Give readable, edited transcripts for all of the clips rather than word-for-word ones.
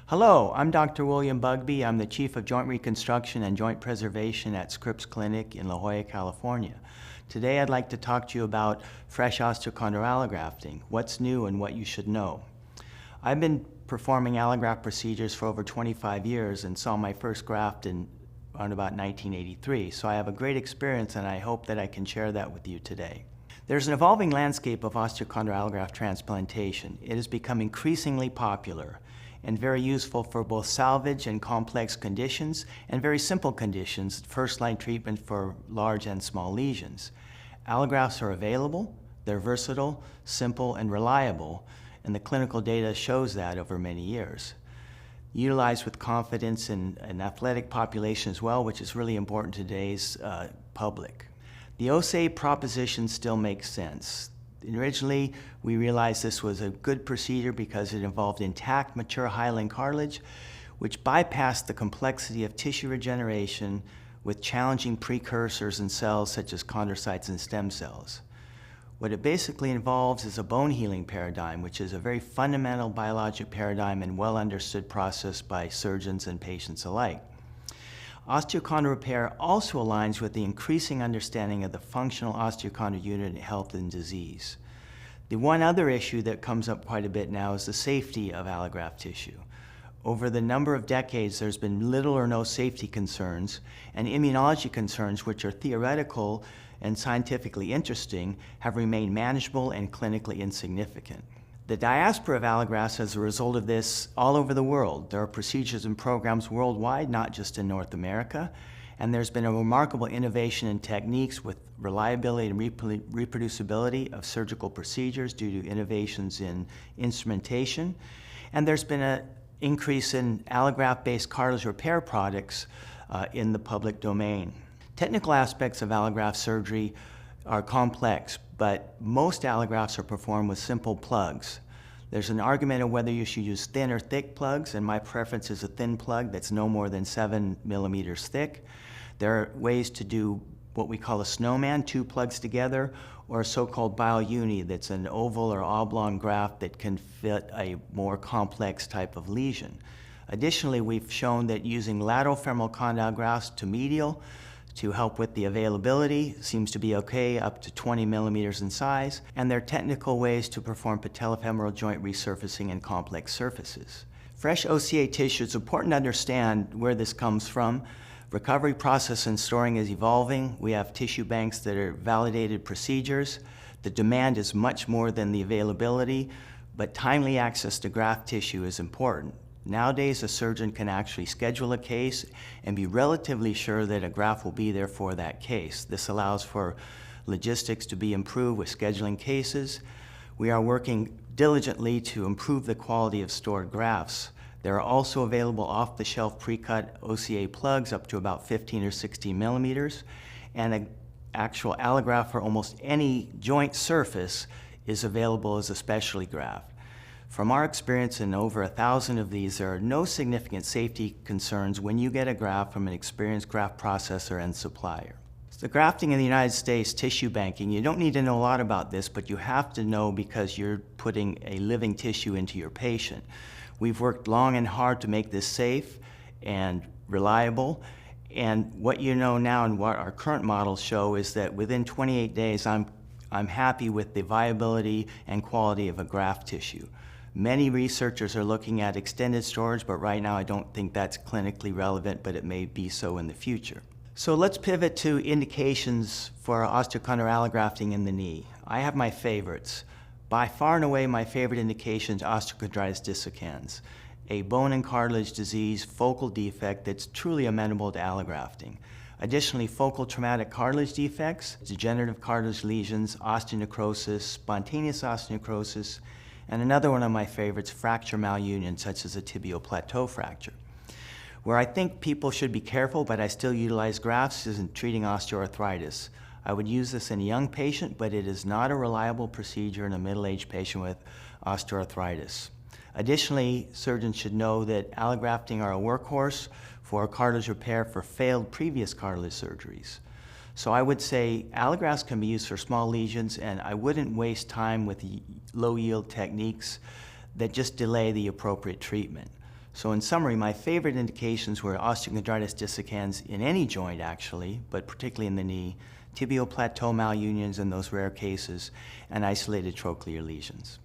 Hello, I'm Dr. William Bugby. I'm the Chief of Joint Reconstruction and Joint Preservation at Scripps Clinic in La Jolla, California. Today I'd like to talk to you about fresh osteochondral allografting, what's new and what you should know. I've been performing allograft procedures for over 25 years and saw my first graft around about 1983, so I have a great experience and I hope that I can share that with you today. There's an evolving landscape of osteochondral allograft transplantation. It has become increasingly popular and very useful for both salvage and complex conditions and very simple conditions, first-line treatment for large and small lesions. Allografts are available, they're versatile, simple, and reliable, and the clinical data shows that over many years. Utilized with confidence in an athletic population as well, which is really important to today's public. The OCA proposition still makes sense. Originally, we realized this was a good procedure because it involved intact, mature hyaline cartilage, which bypassed the complexity of tissue regeneration with challenging precursors and cells such as chondrocytes and stem cells. What it basically involves is a bone healing paradigm, which is a very fundamental biologic paradigm and well understood process by surgeons and patients alike. Osteochondral repair also aligns with the increasing understanding of the functional osteochondral unit in health and disease. The one other issue that comes up quite a bit now is the safety of allograft tissue. Over the number of decades, there's been little or no safety concerns, and immunology concerns, which are theoretical and scientifically interesting, have remained manageable and clinically insignificant. The diaspora of allografts as a result of this all over the world. There are procedures and programs worldwide, not just in North America, and there's been a remarkable innovation in techniques with reliability and reproducibility of surgical procedures due to innovations in instrumentation, and there's been an increase in allograft-based cartilage repair products in the public domain. Technical aspects of allograft surgery are complex, but most allografts are performed with simple plugs. There's an argument of whether you should use thin or thick plugs, and my preference is a thin plug that's no more than 7 millimeters thick. There are ways to do what we call a snowman, 2 plugs together, or a so-called bio-uni that's an oval or oblong graft that can fit a more complex type of lesion. Additionally, we've shown that using lateral femoral condyle grafts to medial to help with the availability seems to be okay, up to 20 millimeters in size, and there are technical ways to perform patellofemoral joint resurfacing in complex surfaces. Fresh OCA tissue, it's important to understand where this comes from. Recovery process and storing is evolving. We have tissue banks that are validated procedures. The demand is much more than the availability, but timely access to graft tissue is important. Nowadays, a surgeon can actually schedule a case and be relatively sure that a graft will be there for that case. This allows for logistics to be improved with scheduling cases. We are working diligently to improve the quality of stored grafts. There are also available off-the-shelf pre-cut OCA plugs up to about 15 or 16 millimeters, and an actual allograft for almost any joint surface is available as a specialty graft. From our experience in over 1,000 of these, there are no significant safety concerns when you get a graft from an experienced graft processor and supplier. So grafting in the United States, tissue banking, you don't need to know a lot about this, but you have to know because you're putting a living tissue into your patient. We've worked long and hard to make this safe and reliable, and what you know now and what our current models show is that within 28 days, I'm happy with the viability and quality of a graft tissue. Many researchers are looking at extended storage, but right now I don't think that's clinically relevant, but it may be so in the future. So let's pivot to indications for osteochondral allografting in the knee. I have my favorites. By far and away, my favorite indication is osteochondritis dissecans, a bone and cartilage disease, focal defect that's truly amenable to allografting. Additionally, focal traumatic cartilage defects, degenerative cartilage lesions, osteonecrosis, spontaneous osteonecrosis, and another one of my favorites, fracture malunion, such as a tibial plateau fracture. Where I think people should be careful, but I still utilize grafts, is in treating osteoarthritis. I would use this in a young patient, but it is not a reliable procedure in a middle-aged patient with osteoarthritis. Additionally, surgeons should know that allografting are a workhorse for cartilage repair for failed previous cartilage surgeries. So I would say allografts can be used for small lesions, and I wouldn't waste time with low yield techniques that just delay the appropriate treatment. So in summary, my favorite indications were osteochondritis dissecans in any joint actually, but particularly in the knee, tibial plateau malunions in those rare cases, and isolated trochlear lesions.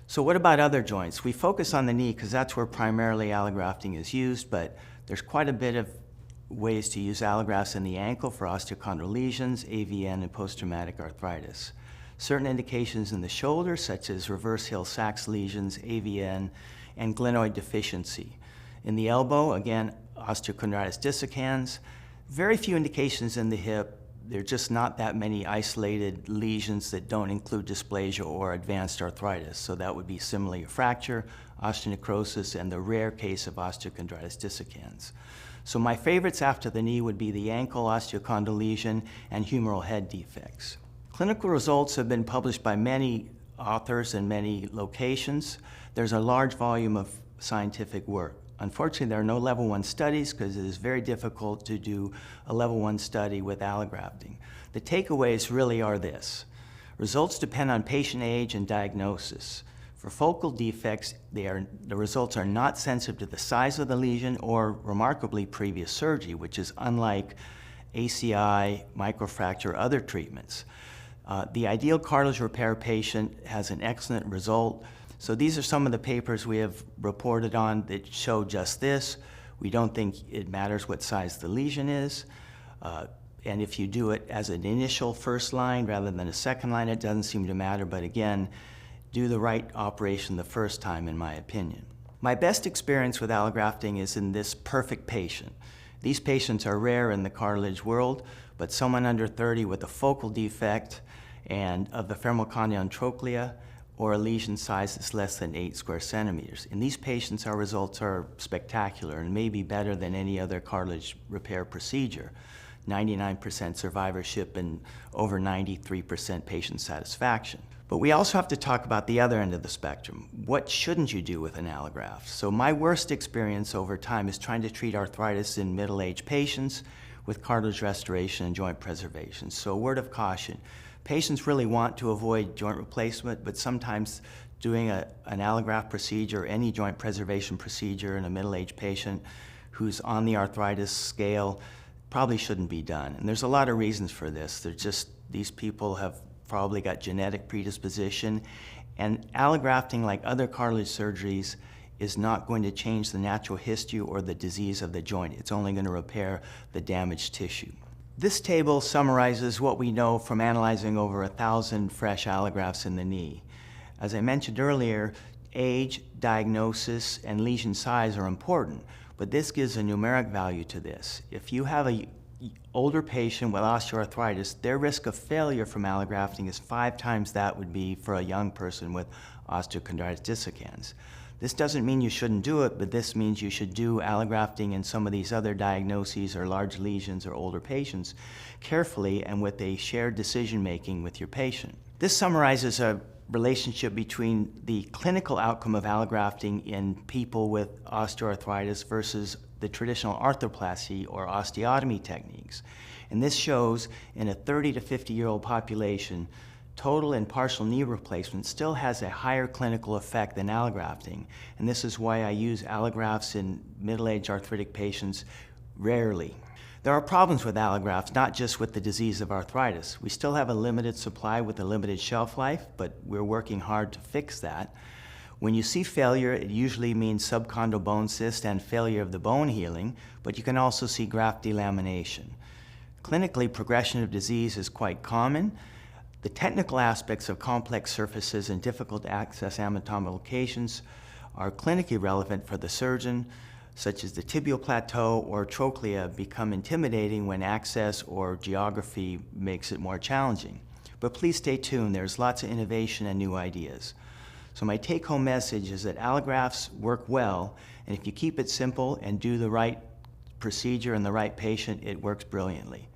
So what about other joints? We focus on the knee because that's where primarily allografting is used, but there's quite a bit of ways to use allografts in the ankle for osteochondral lesions, AVN, and post-traumatic arthritis. Certain indications in the shoulder, such as reverse Hill-Sachs lesions, AVN, and glenoid deficiency. In the elbow, again, osteochondritis dissecans. Very few indications in the hip. There are just not that many isolated lesions that don't include dysplasia or advanced arthritis. So that would be similarly a fracture, osteonecrosis, and the rare case of osteochondritis dissecans. So my favorites after the knee would be the ankle osteochondral lesion and humeral head defects. Clinical results have been published by many authors in many locations. There's a large volume of scientific work. Unfortunately, there are no level 1 studies because it is very difficult to do a level 1 study with allografting. The takeaways really are this. Results depend on patient age and diagnosis. For focal defects, the results are not sensitive to the size of the lesion or, remarkably, previous surgery, which is unlike ACI, microfracture, or other treatments. The ideal cartilage repair patient has an excellent result. So these are some of the papers we have reported on that show just this. We don't think it matters what size the lesion is. And if you do it as an initial first line rather than a second line, it doesn't seem to matter. But again, do the right operation the first time, in my opinion. My best experience with allografting is in this perfect patient. These patients are rare in the cartilage world, but someone under 30 with a focal defect and of the femoral condyle trochlea, or a lesion size that's less than 8 square centimeters. In these patients, our results are spectacular and maybe better than any other cartilage repair procedure. 99% survivorship and over 93% patient satisfaction. But we also have to talk about the other end of the spectrum. What shouldn't you do with an allograft? So my worst experience over time is trying to treat arthritis in middle-aged patients with cartilage restoration and joint preservation. So a word of caution. Patients really want to avoid joint replacement, but sometimes doing an allograft procedure or any joint preservation procedure in a middle-aged patient who's on the arthritis scale probably shouldn't be done. And there's a lot of reasons for this. These people have probably got genetic predisposition, and allografting, like other cartilage surgeries, is not going to change the natural history or the disease of the joint. It's only going to repair the damaged tissue. This table summarizes what we know from analyzing over 1,000 fresh allografts in the knee. As I mentioned earlier, age, diagnosis, and lesion size are important, but this gives a numeric value to this. If you have an older patient with osteoarthritis, their risk of failure from allografting is 5 times that would be for a young person with osteochondritis dissecans. This doesn't mean you shouldn't do it, but this means you should do allografting in some of these other diagnoses or large lesions or older patients carefully and with a shared decision-making with your patient. This summarizes a relationship between the clinical outcome of allografting in people with osteoarthritis versus the traditional arthroplasty or osteotomy techniques. And this shows in a 30 to 50-year-old population, total and partial knee replacement still has a higher clinical effect than allografting, and this is why I use allografts in middle-aged arthritic patients rarely. There are problems with allografts, not just with the disease of arthritis. We still have a limited supply with a limited shelf life, but we're working hard to fix that. When you see failure, it usually means subchondral bone cyst and failure of the bone healing, but you can also see graft delamination. Clinically, progression of disease is quite common. The technical aspects of complex surfaces and difficult to access anatomical locations are clinically relevant for the surgeon, such as the tibial plateau or trochlea become intimidating when access or geography makes it more challenging. But please stay tuned, there's lots of innovation and new ideas. So my take-home message is that allografts work well, and if you keep it simple and do the right procedure in the right patient, it works brilliantly.